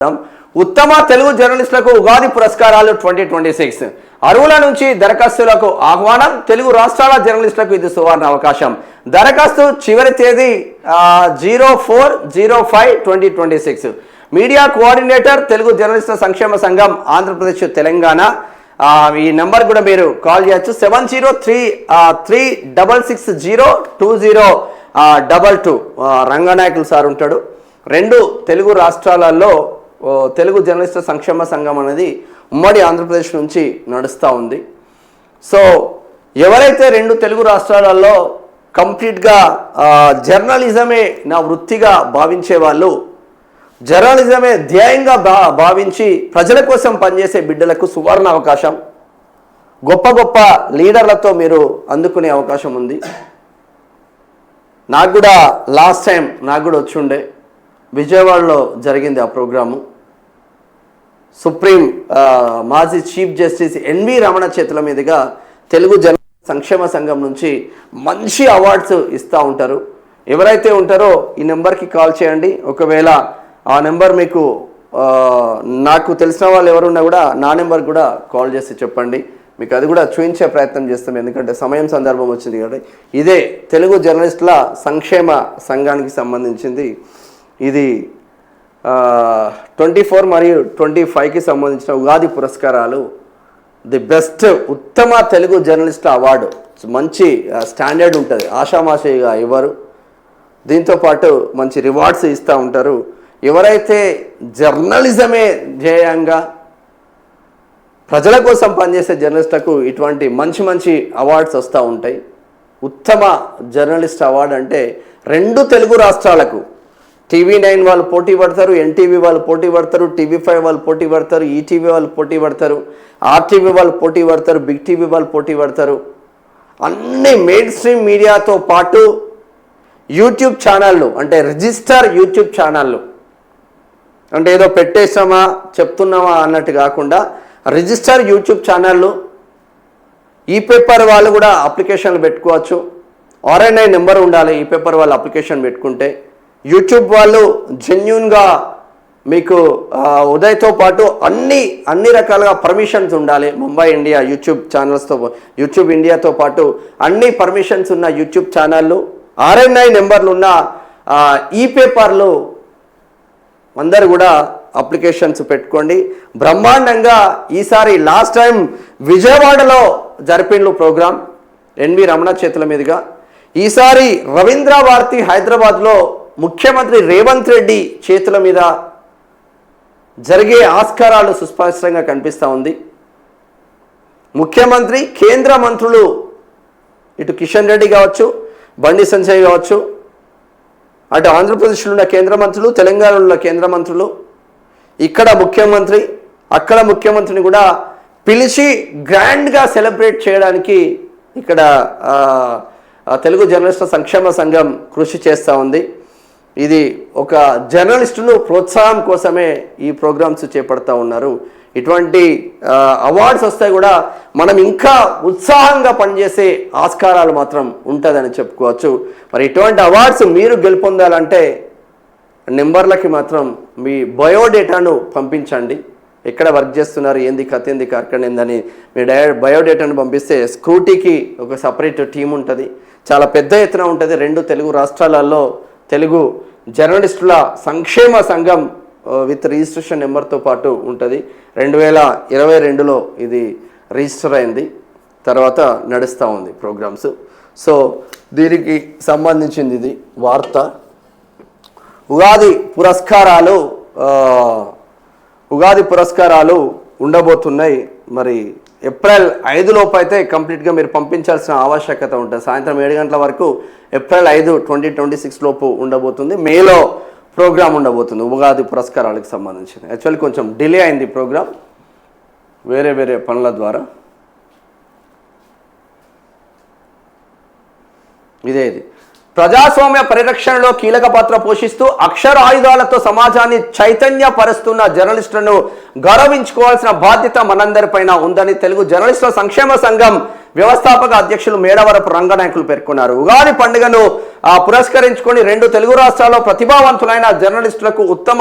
ఉత్తమ తెలుగు జర్నలిస్టులకు ఉగాది పురస్కారాలు 2026 అరువుల నుంచి దరఖాస్తులకు ఆహ్వానం. తెలుగు రాష్ట్రాల జర్నలిస్టులకు ఇది సువర్ణ అవకాశం. దరఖాస్తు చివరి తేదీ 04/05/2026. మీడియా కోఆర్డినేటర్ తెలుగు జర్నలిస్టుల సంక్షేమ సంఘం ఆంధ్రప్రదేశ్ తెలంగాణ. ఈ నెంబర్ కూడా మీరు కాల్ చేయొచ్చు. 7036602022. రంగనాయకులు సార్ ఉంటాడు. రెండు తెలుగు రాష్ట్రాలలో తెలుగు జర్నలిస్టుల సంక్షేమ సంఘం అనేది ఉమ్మడి ఆంధ్రప్రదేశ్ నుంచి నడుస్తూ ఉంది. సో ఎవరైతే రెండు తెలుగు రాష్ట్రాలలో కంప్లీట్గా జర్నలిజమే నా వృత్తిగా భావించే వాళ్ళు, జర్నలిజమే ధ్యేయంగా భావించి ప్రజల కోసం పనిచేసే బిడ్డలకు సువర్ణ అవకాశం. గొప్ప గొప్ప లీడర్లతో మీరు అందుకునే అవకాశం ఉంది. నాకు కూడా లాస్ట్ టైం నాకు కూడా వచ్చి ఉండే, విజయవాడలో జరిగింది ఆ ప్రోగ్రాము. సుప్రీం మాజీ చీఫ్ జస్టిస్ ఎన్వి రమణ చేతుల మీదుగా తెలుగు జర్నలిస్ట్ సంక్షేమ సంఘం నుంచి మంచి అవార్డ్స్ ఇస్తూ ఉంటారు. ఎవరైతే ఉంటారో ఈ నెంబర్కి కాల్ చేయండి. ఒకవేళ ఆ నెంబర్ మీకు నాకు తెలిసిన వాళ్ళు ఎవరున్నా కూడా నా నెంబర్ కూడా కాల్ చేసి చెప్పండి. మీకు అది కూడా చూపించే ప్రయత్నం చేస్తాం, ఎందుకంటే సమయం సందర్భం వచ్చింది కాబట్టి. ఇదే తెలుగు జర్నలిస్టుల సంక్షేమ సంఘానికి సంబంధించింది. ఇది 24 మరియు 25కి సంబంధించిన ఉగాది పురస్కారాలు. ది బెస్ట్ ఉత్తమ తెలుగు జర్నలిస్టుల అవార్డు. మంచి స్టాండర్డ్ ఉంటుంది, ఆషామాషిగా ఇవ్వరు. దీంతోపాటు మంచి రివార్డ్స్ ఇస్తూ ఉంటారు. ఎవరైతే జర్నలిజమే ధ్యేయంగా ప్రజల కోసం పనిచేసే జర్నలిస్టులకు ఇటువంటి మంచి మంచి అవార్డ్స్ వస్తూ ఉంటాయి. ఉత్తమ జర్నలిస్ట్ అవార్డు అంటే రెండు తెలుగు రాష్ట్రాలకు TV9 వాళ్ళు పోటీ పడతారు, NTV వాళ్ళు పోటీ పడతారు, TV5 వాళ్ళు పోటీ పడతారు, ETV వాళ్ళు పోటీ పడతారు, RTV వాళ్ళు పోటీ పడతారు, బిగ్ టీవీ వాళ్ళు పోటీ పడతారు. అన్ని మెయిన్ స్ట్రీమ్ మీడియాతో పాటు యూట్యూబ్ ఛానళ్ళు, అంటే రిజిస్టర్ యూట్యూబ్ ఛానళ్ళు, అంటే ఏదో పెట్టేసామా చెప్తున్నామా అన్నట్టు కాకుండా రిజిస్టర్ యూట్యూబ్ ఛానళ్ళు. ఈ పేపర్ వాళ్ళు కూడా అప్లికేషన్లు పెట్టుకోవచ్చు. RNI నెంబర్ ఉండాలి ఈ పేపర్ వాళ్ళు అప్లికేషన్ పెట్టుకుంటే. యూట్యూబ్ వాళ్ళు జెన్యూన్గా మీకు ఉదయ్తో పాటు అన్ని రకాలుగా పర్మిషన్స్ ఉండాలి. ముంబై ఇండియా యూట్యూబ్ ఛానల్స్తో, యూట్యూబ్ ఇండియాతో పాటు అన్ని పర్మిషన్స్ ఉన్న యూట్యూబ్ ఛానళ్ళు, RNI నెంబర్లు ఉన్న ఈ పేపర్లు అందరు కూడా అప్లికేషన్స్ పెట్టుకోండి. బ్రహ్మాండంగా ఈసారి లాస్ట్ టైం విజయవాడలో జరిపిన ప్రోగ్రాం ఎన్వి రమణ చేతుల మీదుగా. ఈసారి రవీంద్ర భారతి హైదరాబాద్లో ముఖ్యమంత్రి రేవంత్ రెడ్డి చేతుల మీద జరిగే ఆస్కారాలు సుస్పష్టంగా కనిపిస్తూ ఉంది. ముఖ్యమంత్రి, కేంద్ర మంత్రులు, ఇటు కిషన్ రెడ్డి కావచ్చు, బండి సంజయ్ కావచ్చు, అటు ఆంధ్రప్రదేశ్లో ఉన్న కేంద్ర మంత్రులు, తెలంగాణలో ఉన్న కేంద్ర మంత్రులు, ఇక్కడ ముఖ్యమంత్రి, అక్కడ ముఖ్యమంత్రిని కూడా పిలిచి గ్రాండ్గా సెలబ్రేట్ చేయడానికి ఇక్కడ తెలుగు జర్నలిస్టుల సంక్షేమ సంఘం కృషి చేస్తూ ఉంది. ఇది ఒక జర్నలిస్టులు ప్రోత్సాహం కోసమే ఈ ప్రోగ్రామ్స్ చేపడతా ఉన్నారు. ఇటువంటి అవార్డ్స్ వస్తే కూడా మనం ఇంకా ఉత్సాహంగా పనిచేసే ఆస్కారాలు మాత్రం ఉంటుందని చెప్పుకోవచ్చు. మరి ఇటువంటి అవార్డ్స్ మీరు గెలుపొందాలంటే నెంబర్లకి మాత్రం మీ బయోడేటాను పంపించండి. ఎక్కడ వర్క్ చేస్తున్నారు, ఏంది కథ, ఏంది కార్యక్రమం ఏందని మీ బయోడేటాను పంపిస్తే స్క్రూటీకి ఒక సపరేట్ టీం ఉంటుంది. చాలా పెద్ద ఎత్తున ఉంటుంది. రెండు తెలుగు రాష్ట్రాలలో తెలుగు జర్నలిస్టుల సంక్షేమ సంఘం విత్ రిజిస్ట్రేషన్ నెంబర్తో పాటు ఉంటుంది. 2022లో ఇది రిజిస్టర్ అయింది, తర్వాత నడుస్తూ ఉంది ప్రోగ్రామ్స్. సో దీనికి సంబంధించింది ఇది వార్త. ఉగాది పురస్కారాలు ఉండబోతున్నాయి. మరి ఏప్రిల్ 5 లోపు అయితే కంప్లీట్గా మీరు పంపించాల్సిన ఆవశ్యకత ఉంటుంది. సాయంత్రం 7 గంటల వరకు ఏప్రిల్ 5, 2026 లోపు ఉండబోతుంది. మేలో ప్రోగ్రాం ఉండబోతుంది ఉగాది పురస్కారాలకు సంబంధించింది. యాక్చువల్లీ కొంచెం డిలే అయింది ప్రోగ్రాం వేరే పనుల ద్వారా. ఇది ప్రజాస్వామ్య పరిరక్షణలో కీలక పాత్ర పోషిస్తూ అక్షర ఆయుధాలతో సమాజాన్ని చైతన్యపరుస్తున్న జర్నలిస్టులను గౌరవించుకోవాల్సిన బాధ్యత మనందరిపైన ఉందని తెలుగు జర్నలిస్టుల సంక్షేమ సంఘం వ్యవస్థాపక అధ్యక్షులు మేడవరపు రంగనాయకులు పేర్కొన్నారు. ఉగాది పండుగను పురస్కరించుకొని 2 తెలుగు రాష్ట్రాల్లో ప్రతిభావంతులైన జర్నలిస్టులకు ఉత్తమ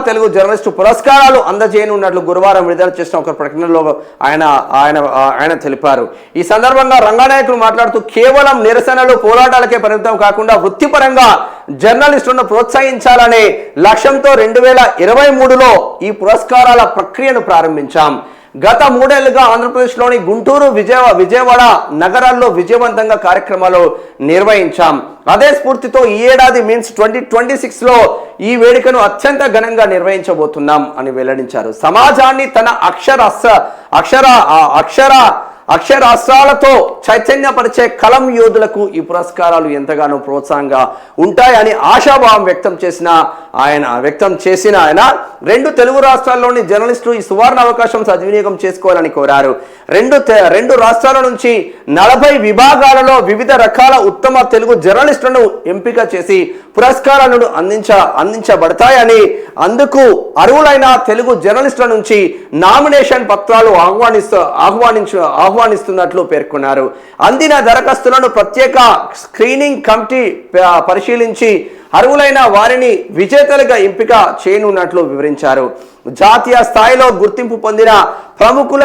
తెలుగు జర్నలిస్టు పురస్కారాలు అందజేయనున్నట్లు గురువారం విడుదల చేసిన ఒక ప్రకటనలో ఆయన తెలిపారు. ఈ సందర్భంగా రంగనాయకులు మాట్లాడుతూ కేవలం నిరసనలు పోరాటాలకే పరిమితం కాకుండా వృత్తిపరంగా జర్నలిస్టులను ప్రోత్సహించాలనే లక్ష్యంతో 2023లో ఈ పురస్కారాల ప్రక్రియను ప్రారంభించాం. గత 3 ఏళ్లుగా ఆంధ్రప్రదేశ్లోని గుంటూరు, విజయవాడ నగరాల్లో విజయవంతంగా కార్యక్రమాలు నిర్వహించాం. అదే స్ఫూర్తితో ఈ ఏడాది మీన్స్ 2026లో ఈ వేడుకను అత్యంత ఘనంగా నిర్వహించబోతున్నాం అని వెల్లడించారు. సమాజాన్ని తన అక్షరాస్త్రాలతో చైతన్యపరిచే కలం యోధులకు ఈ పురస్కారాలు ఎంతగానో ప్రోత్సాహంగా ఉంటాయని ఆశాభావం వ్యక్తం చేసిన ఆయన 2 తెలుగు రాష్ట్రాల్లోని జర్నలిస్టులు ఈ సువర్ణ అవకాశం సద్వినియోగం చేసుకోవాలని కోరారు. 2 రాష్ట్రాల నుంచి 40 విభాగాలలో వివిధ రకాల ఉత్తమ తెలుగు జర్నలిస్టులను ఎంపిక చేసి పురస్కారాలను అందించబడతాయని, అందుకు అర్హులైన తెలుగు జర్నలిస్టుల నుంచి నామినేషన్ పత్రాలు ఆహ్వానిస్తున్నట్లు పేర్కొన్నారు. అందిన దరఖాస్తులను ప్రత్యేక స్క్రీనింగ్ కమిటీ పరిశీలించి అర్హులైన వారిని విజేతలుగా ఎంపిక చేయనున్నట్లు వివరించారు. జాతీయ స్థాయిలో గుర్తింపు పొందిన ప్రముఖుల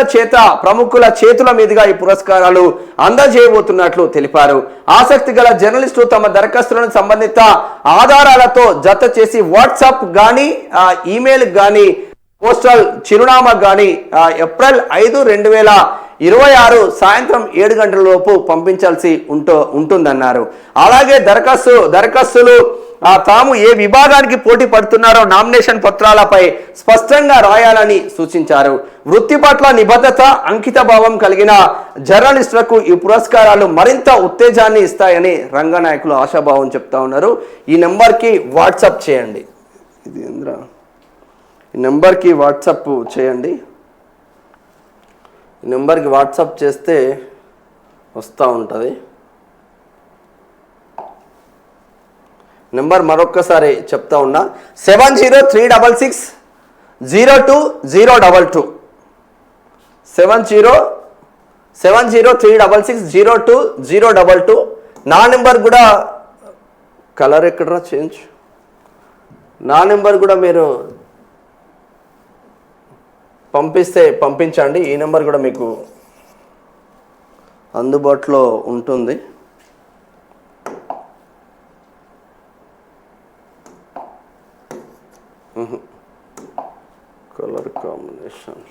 చేతుల మీదుగా ఈ పురస్కారాలు అందజేయబోతున్నట్లు తెలిపారు. ఆసక్తి గల జర్నలిస్టులు తమ దరఖాస్తులను సంబంధిత ఆధారాలతో జత చేసి వాట్సాప్ గానీ, ఈమెయిల్ గానీ, పోస్టల్ చిరునామా గానీ ఏప్రిల్ 5, 2026 సాయంత్రం 7 గంటల లోపు పంపించాల్సి ఉంటుందన్నారు. అలాగే దరఖాస్తులు తాము ఏ విభాగానికి పోటీ పడుతున్నారో నామినేషన్ పత్రాలపై స్పష్టంగా రాయాలని సూచించారు. వృత్తి పట్ల నిబద్ధత, అంకితభావం కలిగిన జర్నలిస్టులకు ఈ పురస్కారాలు మరింత ఉత్తేజాన్ని ఇస్తాయని రంగనాయకులు ఆశాభావం చెప్తా ఉన్నారు. ఈ నెంబర్కి వాట్సాప్ చేయండి. ఈ నెంబర్కి వాట్సాప్ చేయండి. ఈ నెంబర్కి వాట్సాప్ చేస్తే వస్తూ ఉంటుంది. నెంబర్ మరొక్కసారి చెప్తా ఉన్నా, 7036602022 7036602022. నా నెంబర్ కూడా కలర్ ఎక్కడరా చేంజ్, నా నెంబర్ కూడా మీరు పంపించండి. ఈ నెంబర్ కూడా మీకు అందుబాటులో ఉంటుంది. Colour combination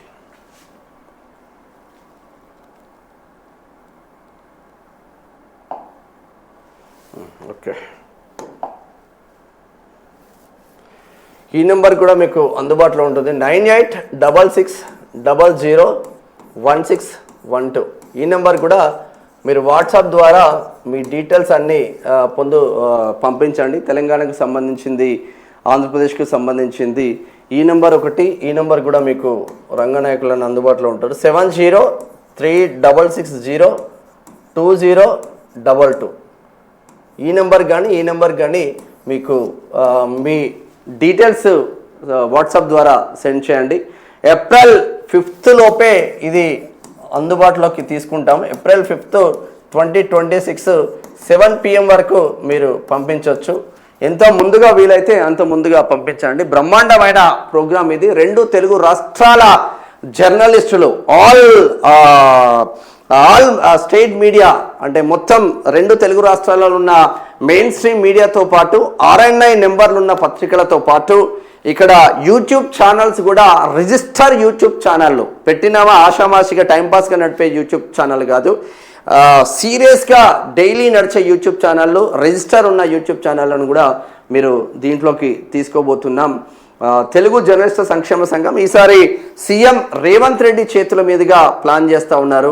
okay. ఈ నెంబర్ కూడా మీకు అందుబాటులో ఉంటుంది. 9866001612. ఈ నెంబర్ కూడా మీరు వాట్సాప్ ద్వారా మీ డీటెయిల్స్ అన్నీ పంపించండి. తెలంగాణకు సంబంధించింది, ఆంధ్రప్రదేశ్కి సంబంధించింది ఈ నెంబర్ ఒకటి. ఈ నెంబర్ కూడా మీకు రంగనాయకులను అందుబాటులో ఉంటారు. 7036602022. ఈ నెంబర్ కానీ మీకు మీ డీటెయిల్స్ వాట్సాప్ ద్వారా సెండ్ చేయండి. ఏప్రిల్ 5 లోపే ఇది అందుబాటులోకి తీసుకుంటాం. ఏప్రిల్ 5, 2026 7 PM వరకు మీరు పంపించవచ్చు. ఎంత ముందుగా వీలైతే అంత ముందుగా పంపించండి. బ్రహ్మాండమైన ప్రోగ్రామ్ ఇది. 2 తెలుగు రాష్ట్రాల జర్నలిస్టులు ఆల్ స్టేట్ మీడియా అంటే మొత్తం 2 తెలుగు రాష్ట్రాలలో ఉన్న మెయిన్ స్ట్రీమ్ మీడియాతో పాటు RNI నెంబర్లు ఉన్న పత్రికలతో పాటు ఇక్కడ యూట్యూబ్ ఛానల్స్ కూడా రిజిస్టర్ యూట్యూబ్ ఛానళ్ళు పెట్టినామా ఆషామాషిగా టైంపాస్గా నడిపే యూట్యూబ్ ఛానల్ కాదు, సీరియస్గా డైలీ నడిచే యూట్యూబ్ ఛానళ్ళు, రిజిస్టర్ ఉన్న యూట్యూబ్ ఛానళ్ళను కూడా మీరు దీంట్లోకి తీసుకోబోతున్నాం. తెలుగు జర్నలిస్టుల సంక్షేమ సంఘం ఈసారి సీఎం రేవంత్ రెడ్డి చేతుల మీదుగా ప్లాన్ చేస్తూ ఉన్నారు.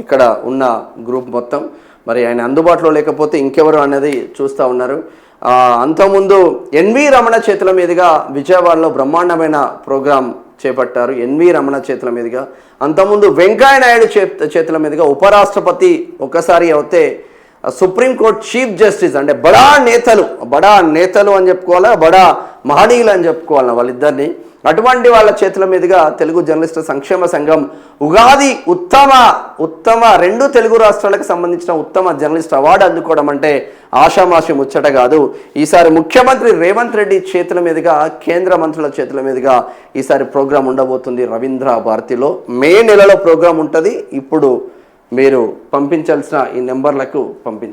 ఇక్కడ ఉన్న గ్రూప్ మొత్తం మరి ఆయన అందుబాటులో లేకపోతే ఇంకెవరు అనేది చూస్తూ ఉన్నారు. అంతకుముందు ఎన్వి రమణ చేతుల మీదుగా విజయవాడలో బ్రహ్మాండమైన ప్రోగ్రాం చేపట్టారు. ఎన్వి రమణ చేతుల మీదుగా, అంతకుముందు వెంకయ్య నాయుడు చేతుల మీదుగా, ఉపరాష్ట్రపతి ఒకసారి అయితే సుప్రీంకోర్టు చీఫ్ జస్టిస్ అంటే బడా నేతలు అని చెప్పుకోవాలా, బడా మహనీయులు అని చెప్పుకోవాలా వాళ్ళిద్దరిని. అటువంటి వాళ్ళ చేతుల మీదుగా తెలుగు జర్నలిస్టుల సంక్షేమ సంఘం ఉగాది ఉత్తమ 2 తెలుగు రాష్ట్రాలకు సంబంధించిన ఉత్తమ జర్నలిస్ట్ అవార్డు అందుకోవడం అంటే ఆషామాషి ముచ్చట కాదు. ఈసారి ముఖ్యమంత్రి రేవంత్ రెడ్డి చేతుల మీదుగా, కేంద్ర మంత్రుల చేతుల మీదుగా ఈసారి ప్రోగ్రాం ఉండబోతుంది రవీంద్ర భారతిలో. మే నెలలో ప్రోగ్రాం ఉంటుంది. ఇప్పుడు మీరు పంపించాల్సిన ఈ నెంబర్లకు పంపించండి.